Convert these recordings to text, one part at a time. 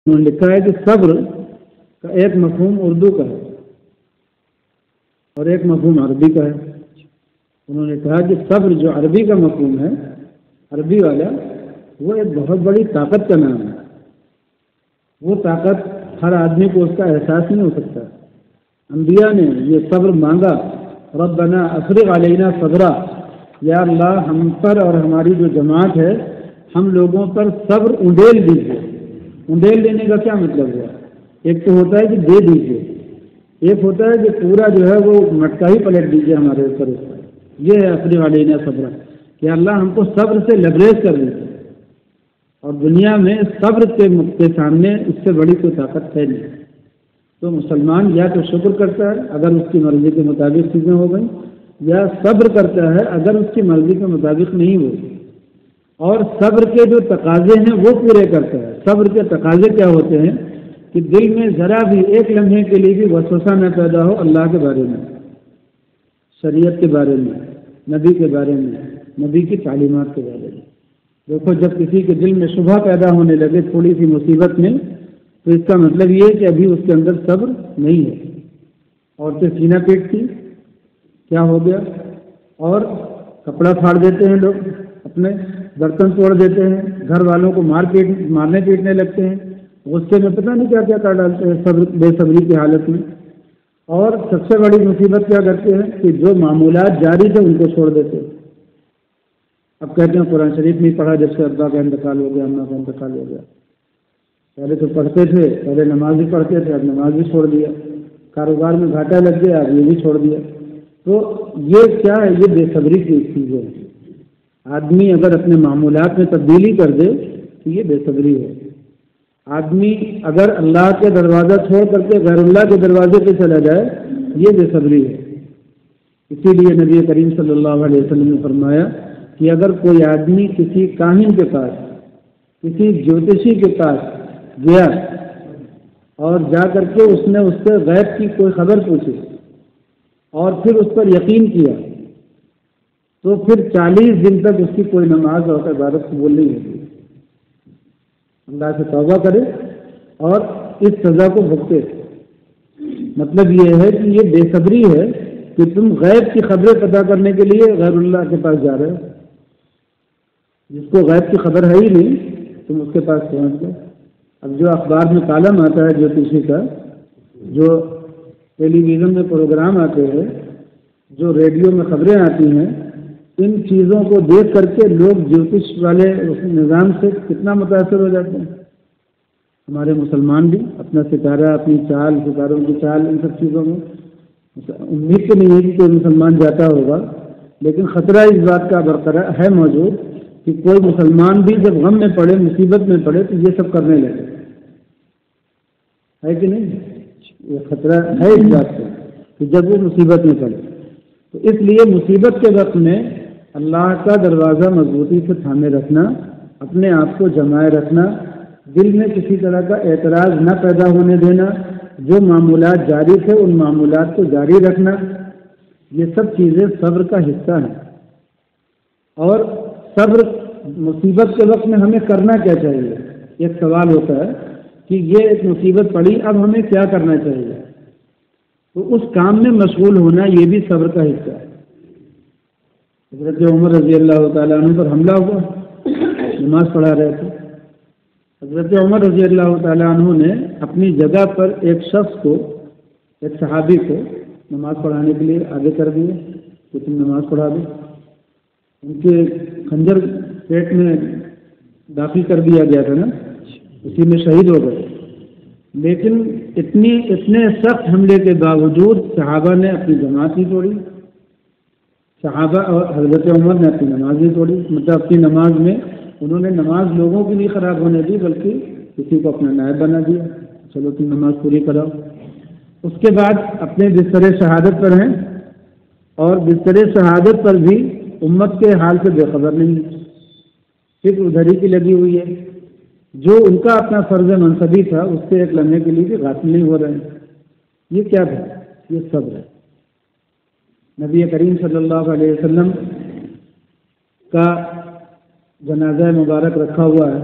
انہوں نے لکھا ہے کہ صبر کا ایک مفہوم اردو کا ہے اور ایک مفہوم عربی کا ہے. انہوں نے کہا کہ صبر جو عربی کا مفہوم ہے، عربی والا، وہ ایک بہت بڑی طاقت کا نام ہے. وہ طاقت ہر آدمی کو اس کا احساس نہیں ہو سکتا. انبیاء نے یہ صبر مانگا، ربنا افرغ علینا صبرا، یا اللہ ہم پر اور ہماری جو جماعت ہے ہم لوگوں پر صبر انڈیل دیجیے. انڈیل دینے کا کیا مطلب ہے؟ ایک تو ہوتا ہے کہ دے دیجیے، ایک ہوتا ہے کہ پورا جو ہے وہ مٹکا ہی پلٹ دیجیے ہمارے اوپر. یہ ہے افرغ علینا صبرا کہ اللہ ہم کو صبر سے لبریز کر دیجیے. اور دنیا میں صبر کے سامنے اس سے بڑی کوئی طاقت ہے نہیں. تو مسلمان یا تو شکر کرتا ہے اگر اس کی مرضی کے مطابق چیزیں ہو گئیں، یا صبر کرتا ہے اگر اس کی مرضی کے مطابق نہیں ہوئی. اور صبر کے جو تقاضے ہیں وہ پورے کرتا ہے. صبر کے تقاضے کیا ہوتے ہیں کہ دل میں ذرا بھی ایک لمحے کے لیے بھی وسوسہ نہ پیدا ہو اللہ کے بارے میں، شریعت کے بارے میں، نبی کے بارے میں، نبی کی تعلیمات کے بارے میں. دیکھو جب کسی کے دل میں شبہ پیدا ہونے لگے تھوڑی سی مصیبت میں، تو اس کا مطلب یہ ہے کہ ابھی اس کے اندر صبر نہیں ہے. عورتیں سینہ پیٹتی، کیا ہو گیا؟ اور کپڑا پھاڑ دیتے ہیں لوگ، اپنے برتن توڑ دیتے ہیں، گھر والوں کو مارنے پیٹنے لگتے ہیں، غصے میں پتہ نہیں کیا کیا کر ڈالتے ہیں صبر بے صبری کی حالت میں. اور سب سے بڑی مصیبت کیا کرتے ہیں کہ جو معمولات جاری تھے ان کو چھوڑ دیتے ہیں. اب کہتے ہیں قرآن شریف نہیں پڑھا جب سے ابا کا انتقال ہو گیا، اماں کا انتقال ہو گیا. پہلے تو پڑھتے تھے، پہلے نماز بھی پڑھتے تھے، اب نماز بھی چھوڑ دیا. کاروبار میں گھاٹا لگ گیا، اب یہ بھی چھوڑ دیا. تو یہ کیا ہے؟ یہ بے صبری کی چیز ہے. آدمی اگر اپنے معمولات میں تبدیلی کر دے تو یہ بے صبری ہے. آدمی اگر اللہ کے دروازہ چھوڑ کر کے غیر اللہ کے دروازے پہ چلا جائے یہ بے صبری ہے. اسی لیے نبی کریم صلی اللہ علیہ وسلم نے فرمایا کہ اگر کوئی آدمی کسی کاہن کے پاس، کسی جوتشی کے پاس گیا اور جا کر کے اس نے اس سے غیب کی کوئی خبر پوچھی اور پھر اس پر یقین کیا، تو پھر 40 دن تک اس کی کوئی نماز اور عبادت قبول نہیں ہوتی. اللہ سے توبہ کرے اور اس سزا کو بھگتے. مطلب یہ ہے کہ یہ بے صبری ہے کہ تم غیب کی خبریں پتہ کرنے کے لیے غیر اللہ کے پاس جا رہے ہو. جس کو غیب کی خبر ہے ہی نہیں تم اس کے پاس پہنچ گئے. اب جو اخبار میں کالم آتا ہے جوتشی کا، جو ٹیلی ویژن میں پروگرام آتے ہیں، جو ریڈیو میں خبریں آتی ہیں، ان چیزوں کو دیکھ کر کے لوگ جوتش والے نظام سے کتنا متاثر ہو جاتے ہیں. ہمارے مسلمان بھی اپنا ستارہ، اپنی چال، ستاروں کی چال، ان سب چیزوں میں امید تو نہیں ہے کہ کوئی مسلمان جاتا ہوگا، لیکن خطرہ اس بات کا برقرار ہے موجود کہ کوئی مسلمان بھی جب غم میں پڑے، مصیبت میں پڑے تو یہ سب کرنے لگے. ہے کہ نہیں؟ یہ خطرہ ہے اس بات کا کہ جب وہ مصیبت میں پڑے. تو اس لیے مصیبت کے وقت میں اللہ کا دروازہ مضبوطی سے تھامے رکھنا، اپنے آپ کو جمائے رکھنا، دل میں کسی طرح کا اعتراض نہ پیدا ہونے دینا، جو معمولات جاری تھے ان معمولات کو جاری رکھنا، یہ سب چیزیں صبر کا حصہ ہیں. اور صبر مصیبت کے وقت میں ہمیں کرنا کیا چاہیے؟ ایک سوال ہوتا ہے کہ یہ ایک مصیبت پڑی، اب ہمیں کیا کرنا چاہیے؟ تو اس کام میں مشغول ہونا یہ بھی صبر کا حصہ ہے. حضرت عمر رضی اللہ تعالیٰ عنہ پر حملہ ہوا، نماز پڑھا رہے تھے. حضرت عمر رضی اللہ تعالیٰ عنہ نے اپنی جگہ پر ایک شخص کو، ایک صحابی کو نماز پڑھانے کے لیے آگے کر دیا کہ تم نماز پڑھا دو. ان کے خنجر پیٹ میں داخل کر دیا گیا تھا نا، اسی میں شہید ہو گئے. لیکن اتنے سخت حملے کے باوجود صحابہ نے اپنی جماعت نہیں توڑی. صحابہ اور حضرت عمر نے اپنی نماز نہیں توڑی. مطلب اپنی نماز میں انہوں نے نماز لوگوں کی نہیں خراب ہونے دی، بلکہ کسی کو اپنا نائب بنا دیا، چلو تم نماز پوری کراؤ. اس کے بعد اپنے بستر شہادت پر ہیں اور بستر شہادت پر بھی امت کے حال سے بے خبر نہیں ہے، صرف ادھر ہی کی لگی ہوئی ہے. جو ان کا اپنا فرض منصبی تھا اس سے ایک لمحے کے لیے بھی غافل نہیں ہو رہے ہیں. یہ کیا تھا؟ یہ صبر ہے. نبی کریم صلی اللہ علیہ وسلم کا جنازہ مبارک رکھا ہوا ہے.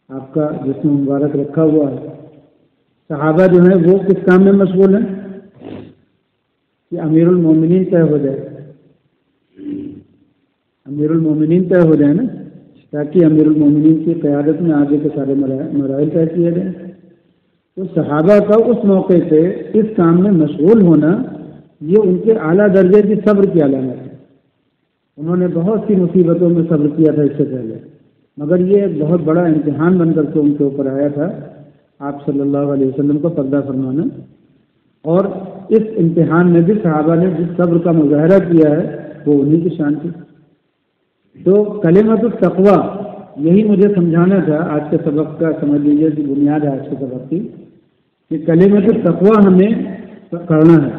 آپ آپ کا جسم مبارک رکھا ہوا ہے. صحابہ جو ہیں وہ کس کام میں مشغول ہیں کہ امیر المومنین طے ہو جائے. امیر المومنین طے ہو جائے نا، تاکہ امیر المومنین کی قیادت میں آگے کے سارے مراحل طے کیے جائیں. تو صحابہ کا اس موقع پہ اس کام میں مشغول ہونا یہ ان کے اعلیٰ درجے کی صبر کی علامت ہے. انہوں نے بہت سی مصیبتوں میں صبر کیا تھا اس سے پہلے، مگر یہ ایک بہت بڑا امتحان بن کر کے ان کے اوپر آیا تھا آپ صلی اللہ علیہ وسلم کو پردہ فرمانا. اور اس امتحان میں بھی صحابہ نے جس صبر کا مظاہرہ کیا ہے وہ انہی کی شان تھی. تو کلمۃ التقویٰ یہی مجھے سمجھانا تھا آج کے سبق کا، سمجھ لیجیے کہ بنیاد ہے آج کے سبق کی، کہ کلمۃ التقویٰ ہمیں کرنا ہے.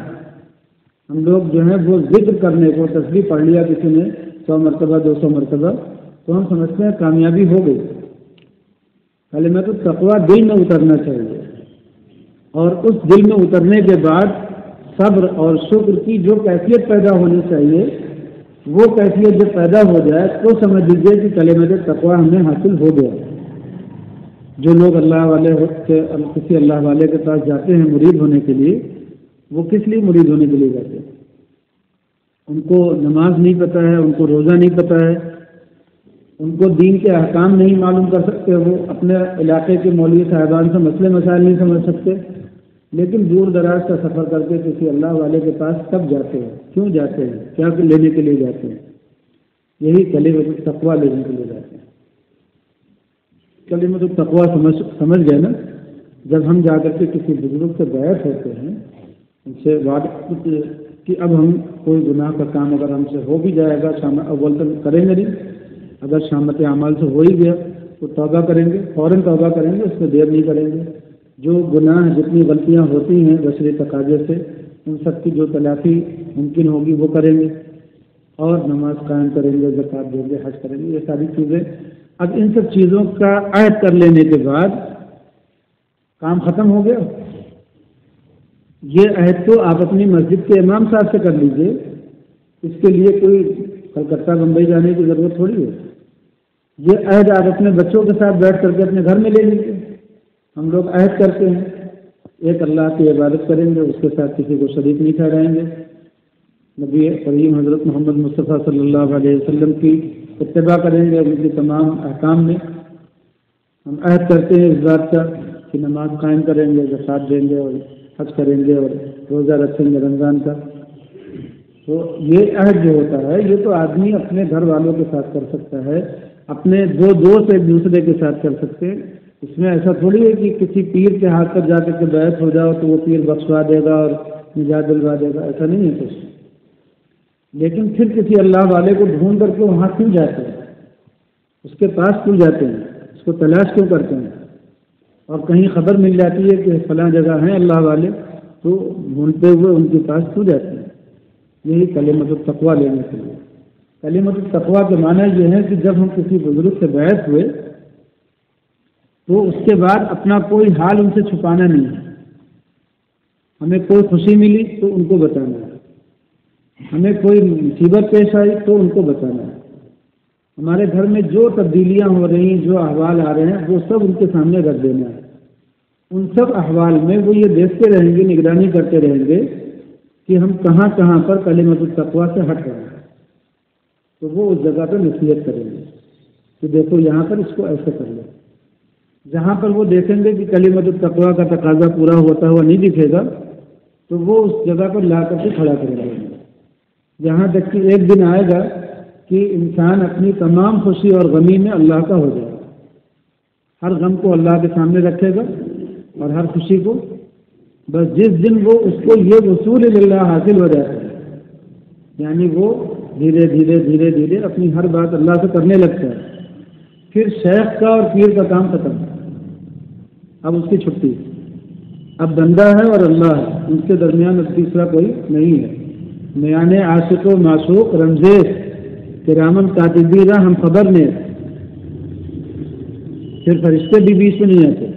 ہم لوگ جو ہیں وہ ذکر کرنے کو، تسبیح پڑھ لیا کسی نے 100 مرتبہ 200 مرتبہ، تو ہم سمجھتے ہیں کامیابی ہو گئی. کلمۃ التقویٰ دل میں اترنا چاہیے، اور اس دل میں اترنے کے بعد صبر اور شکر کی جو کیفیت پیدا ہونی چاہیے وہ کیفیت جب پیدا ہو جائے تو سمجھ لیجیے کہ کلمۃ التقویٰ ہمیں حاصل ہو گیا. جو لوگ اللہ والے کسی اللہ والے کے پاس جاتے ہیں مرید ہونے کے لیے، وہ کس لیے مرید ہونے کے لیے جاتے ہیں؟ ان کو نماز نہیں پتہ ہے، ان کو روزہ نہیں پتہ ہے، ان کو دین کے احکام نہیں معلوم کر سکتے، وہ اپنے علاقے کے مولوی صاحبان سے مسئلے مسائل نہیں سمجھ سکتے، لیکن دور دراز کا سفر کر کے کسی اللہ والے کے پاس کب جاتے ہیں، کیوں جاتے ہیں، کیا لینے کے لیے جاتے ہیں؟ یہی کلمۃ التقویٰ لینے کے لیے جاتے ہیں. کلمۃ التقویٰ سمجھ گئے نا؟ جب ہم جا کر کے کسی بزرگ سے بیعت ہوتے ہیں، ان سے وعدہ کہ اب ہم کوئی گناہ کا کام اگر ہم سے ہو بھی جائے گا، اول تک کریں گے نہیں، اگر شامت اعمال سے ہو ہی گیا تو توبہ کریں گے، فوراً توبہ کریں گے، اس میں دیر نہیں کریں گے. جو گناہ جتنی غلطیاں ہوتی ہیں بشری تقاضے سے، ان سب کی جو تلافی ممکن ہوگی وہ کریں گے، اور نماز قائم کریں گے، زکوٰۃ دیں گے، حج کریں گے، یہ ساری چیزیں. اب ان سب چیزوں کا عہد کر لینے کے بعد کام ختم ہو گیا. یہ عہد تو آپ اپنی مسجد کے امام صاحب سے کر لیجئے، اس کے لیے کوئی کلکتہ بمبئی جانے کی ضرورت تھوڑی ہے. یہ عہد آپ اپنے بچوں کے ساتھ بیٹھ کر کے اپنے گھر میں لے لیجیے. ہم لوگ عہد کرتے ہیں ایک اللہ کی عبادت کریں گے، اس کے ساتھ کسی کو شریک نہیں ٹھہرائیں گے، نبی کریم حضرت محمد مصطفیٰ صلی اللہ علیہ وسلم کی اتباع کریں گے ان کے تمام احکام میں. ہم عہد کرتے ہیں اس بات کا کہ نماز قائم کریں گے، زکوٰۃ دیں گے، اور حج کریں گے، اور روزہ رکھیں گے رمضان کا. تو یہ عہد جو ہوتا ہے یہ تو آدمی اپنے گھر والوں کے ساتھ کر سکتا ہے، اپنے دو دوست ایک دوسرے کے ساتھ کر سکتے ہیں. اس میں ایسا تھوڑی ہے کہ کسی پیر کے ہاتھ پر جا کر کے بیعت ہو جاؤ تو وہ پیر بخشوا دے گا اور نجات دلوا دے گا، ایسا نہیں ہے کچھ. لیکن پھر کسی اللہ والے کو ڈھونڈ کر کے وہاں کیوں جاتے ہیں، اس کے پاس کیوں جاتے ہیں، اس کو تلاش کیوں کرتے ہیں؟ اور کہیں خبر مل جاتی ہے کہ فلاں جگہ ہیں اللہ والے تو ڈھونڈتے ہوئے ان کے پاس کیوں جاتے ہیں؟ یہی کلمۃ التقویٰ لینے کے لیے. کلمۃ التقویٰ کے معنی یہ ہے کہ جب ہم کسی بزرگ سے بیعت ہوئے تو اس کے بعد اپنا کوئی حال ان سے چھپانا نہیں ہے. ہمیں کوئی خوشی ملی تو ان کو بتانا ہے، ہمیں کوئی مصیبت پیش آئی تو ان کو بتانا ہے. ہمارے گھر میں جو تبدیلیاں ہو رہی ہیں، جو احوال آ رہے ہیں، وہ سب ان کے سامنے رکھ دینا ہے. ان سب احوال میں وہ یہ دیکھتے رہیں گے، نگرانی کرتے رہیں گے کہ ہم کہاں کہاں پر کلمۃ التقویٰ سے ہٹ رہے ہیں. تو وہ اس جگہ پہ نصیحت کریں گے کہ دیکھو یہاں پر اس کو ایسے کر لو. جہاں پر وہ دیکھیں گے کہ کلمۃ التقویٰ کا تقاضا پورا ہوتا ہوا نہیں دکھے گا تو وہ اس جگہ پر لا کر کے کھڑا کریں گے. یہاں تک کہ ایک دن آئے گا کہ انسان اپنی تمام خوشی اور غمی میں اللہ کا ہو جائے گا. ہر غم کو اللہ کے سامنے رکھے گا اور ہر خوشی کو. بس جس دن وہ اس کو یہ وصول اللہ حاصل ہو جاتا ہے، یعنی وہ دھیرے دھیرے دھیرے دھیرے اپنی ہر بات اللہ سے کرنے لگتا ہے، پھر شیخ کا اور پیر کا کام ختم. اب اس کی چھٹی، اب بندہ ہے اور اللہ ہے، ان کے درمیان اب تیسرا کوئی نہیں ہے. میان عاشق و معشوق رمزیش کرامن کاتبین ہم خبر نے، پھر فرشتے بھی بیچ میں نہیں آتے.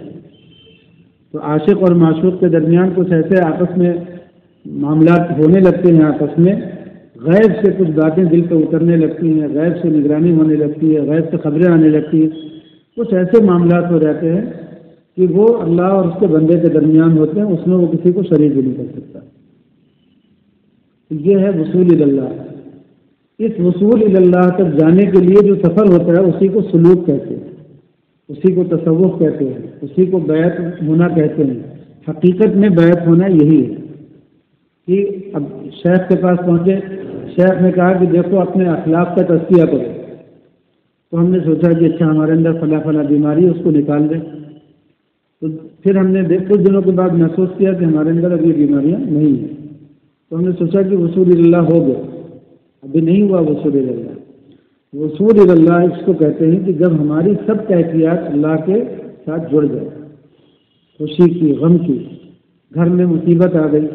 تو عاشق اور معشوق کے درمیان کچھ ایسے آپس میں معاملات ہونے لگتے ہیں، آپس میں غیب سے کچھ باتیں دل پہ اترنے لگتی ہیں، غیب سے نگرانی ہونے لگتی ہے، غیب سے خبریں آنے لگتی ہیں. کچھ ایسے معاملات ہو جاتے ہیں کہ وہ اللہ اور اس کے بندے کے درمیان ہوتے ہیں، اس میں وہ کسی کو شریک بھی نہیں کر سکتا۔ یہ ہے وصول اللہ۔ اس وصول اللہ تک جانے کے لیے جو سفر ہوتا ہے اسی کو سلوک کہتے ہیں، اسی کو تصوف کہتے ہیں، اسی کو بیعت ہونا کہتے ہیں۔ حقیقت میں بیعت ہونا یہی ہے کہ اب شیخ کے پاس پہنچے، شیخ نے کہا کہ دیکھو اپنے اخلاق کا تزکیہ کرو، تو ہم نے سوچا کہ اچھا ہمارے اندر فلاں فلاں بیماری ہے، اس کو نکال دیں۔ تو پھر ہم نے کچھ دنوں کے بعد محسوس کیا کہ ہمارے اندر ابھی بیماریاں نہیں ہیں، تو ہم نے سوچا کہ وصول اللہ ہو گیا، ابھی نہیں ہوا وصول اللہ۔ وصول اللہ اس کو کہتے ہیں کہ جب ہماری سب کیفیات اللہ کے ساتھ جڑ جائے، خوشی کی، غم کی، گھر میں مصیبت آ گئی،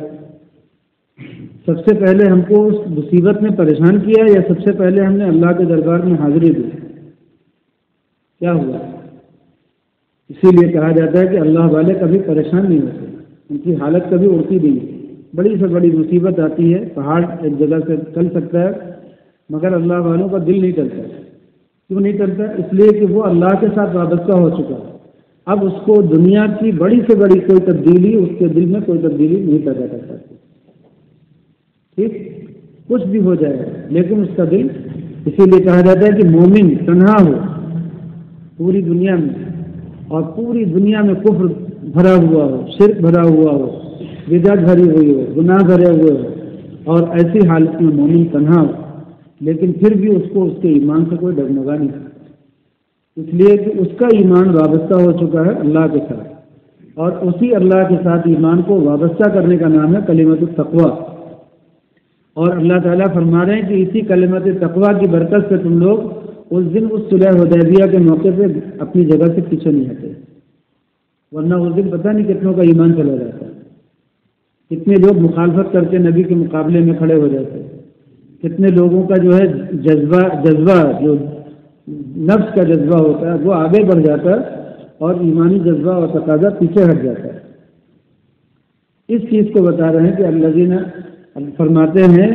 سب سے پہلے ہم کو اس مصیبت نے پریشان کیا یا سب سے پہلے ہم نے اللہ کے دربار میں حاضری دی؟ کیا ہوا؟ اسی لیے کہا جاتا ہے کہ اللہ والے کبھی پریشان نہیں ہوتے، ان کی حالت کبھی اڑتی نہیں ہے۔ بڑی سے بڑی مصیبت آتی ہے، پہاڑ ایک جگہ سے چل سکتا ہے مگر اللہ والوں کا دل نہیں چلتا۔ کیوں نہیں چلتا؟ اس لیے کہ وہ اللہ کے ساتھ وابستہ ہو چکا ہے۔ اب اس کو دنیا کی بڑی سے بڑی کوئی تبدیلی اس کے دل میں کوئی تبدیلی نہیں پیدا کر سکتی۔ ٹھیک، کچھ بھی ہو جائے لیکن اس کا دل، اسی لیے کہا جاتا ہے کہ مومن تنہا ہو پوری دنیا میں، اور پوری دنیا میں کفر بھرا ہوا ہو، شرک بھرا ہوا ہو، بدعت بھری ہوئی ہو، گناہ بھرے ہوئے ہو، اور ایسی حالت میں مومن تنہا ہو، لیکن پھر بھی اس کو اس کے ایمان سے کوئی ڈگمگا نہیں سکتا، اس لیے کہ اس کا ایمان وابستہ ہو چکا ہے اللہ کے ساتھ، اور اسی اللہ کے ساتھ ایمان کو وابستہ کرنے کا نام ہے کلمۃ التقویٰ۔ اور اللہ تعالیٰ فرما رہے ہیں کہ اسی کلمۃ تقویٰ کی برکت سے تم لوگ اس دن اس صلح حدیبیہ کے موقع پہ اپنی جگہ سے پیچھے نہیں ہٹے، ورنہ اس دن پتہ نہیں کتنوں کا ایمان چلا جاتا ہے، کتنے لوگ مخالفت کر کے نبی کے مقابلے میں کھڑے ہو جاتے ہیں، کتنے لوگوں کا جو ہے جذبہ جو نفس کا جذبہ ہوتا ہے وہ آگے بڑھ جاتا ہے، اور ایمانی جذبہ اور تقاضا پیچھے ہٹ جاتا ہے۔ اس چیز کو بتا رہے ہیں کہ الذین فرماتے ہیں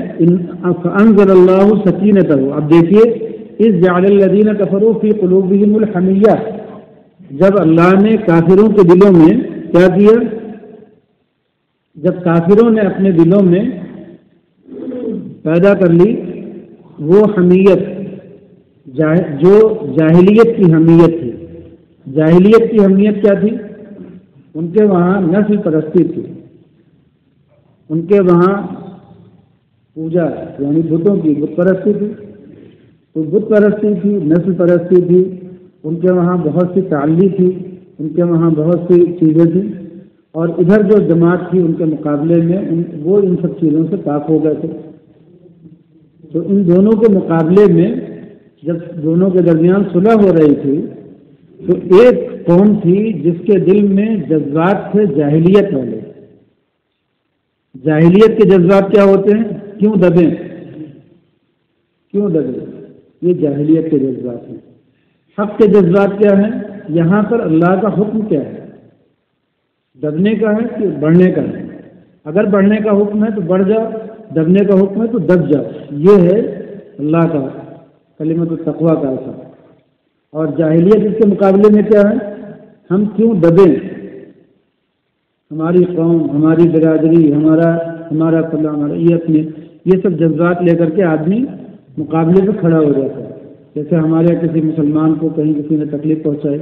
فانزل اللہ سکینتہ۔ اب دیکھیے، اذ جعل الذین کفروا فی قلوبہم الحمیہ، جب اللہ نے کافروں کے دلوں میں کیا کیا؟ جب کافروں نے اپنے دلوں میں پیدا کر لی وہ حمیت، جو جاہلیت کی حمیت تھی۔ جاہلیت کی حمیت کیا تھی؟ ان کے وہاں نسل پرستی تھی، ان کے وہاں پوجا یعنی بتوں کی بت پرستی تھی، تو بت پرستی تھی، نسل پرستی تھی، ان کے وہاں بہت سی تعلی تھی، ان کے وہاں بہت سی چیزیں تھیں، اور ادھر جو جماعت تھی ان کے مقابلے میں وہ ان سب چیزوں سے پاک ہو گئے تھے۔ تو ان دونوں کے مقابلے میں جب دونوں کے درمیان صلح ہو رہی تھی تو ایک قوم تھی جس کے دل میں جذبات تھے جاہلیت والے۔ جاہلیت کے جذبات کیا ہوتے ہیں؟ کیوں دبیں؟ کیوں دبیں؟ یہ جاہلیت کے جذبات ہیں۔ حق کے جذبات کیا ہیں؟ یہاں پر اللہ کا حکم کیا ہے؟ دبنے کا ہے کہ بڑھنے کا ہے؟ اگر بڑھنے کا حکم ہے تو بڑھ جاؤ، دبنے کا حکم ہے تو دب جاؤ۔ یہ ہے اللہ کا کلمۃ التقویٰ کا اثر۔ اور جاہلیت اس کے مقابلے میں کیا ہے؟ ہم کیوں دبیں؟ ہماری قوم، ہماری برادری، ہمارا فلاں، ہمارا یہ سب جذبات لے کر کے آدمی مقابلے پہ کھڑا ہو جاتا ہے۔ جیسے ہمارے کسی مسلمان کو کہیں کسی نے تکلیف پہنچائے،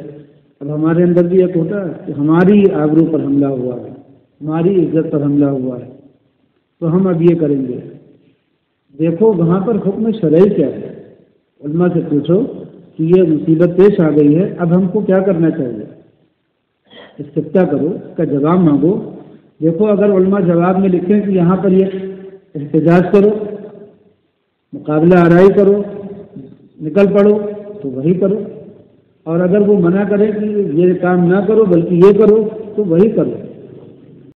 اب ہمارے اندر بھی ایک ہوتا ہے کہ ہماری آبرو پر حملہ ہوا ہے، ہماری عزت پر حملہ ہوا ہے، تو ہم اب یہ کریں گے۔ دیکھو وہاں پر حکم شرعی کیا ہے، علماء سے پوچھو کہ یہ مصیبت پیش آ گئی ہے، اب ہم کو کیا کرنا چاہیے؟ استفتاء کرو، اس کا جواب مانگو۔ دیکھو اگر علماء جواب میں لکھیں کہ یہاں پر یہ احتجاج کرو، مقابلہ آرائی کرو، نکل پڑو، تو وہی کرو، اور اگر وہ منع کرے کہ یہ کام نہ کرو بلکہ یہ کرو تو وہی کرو۔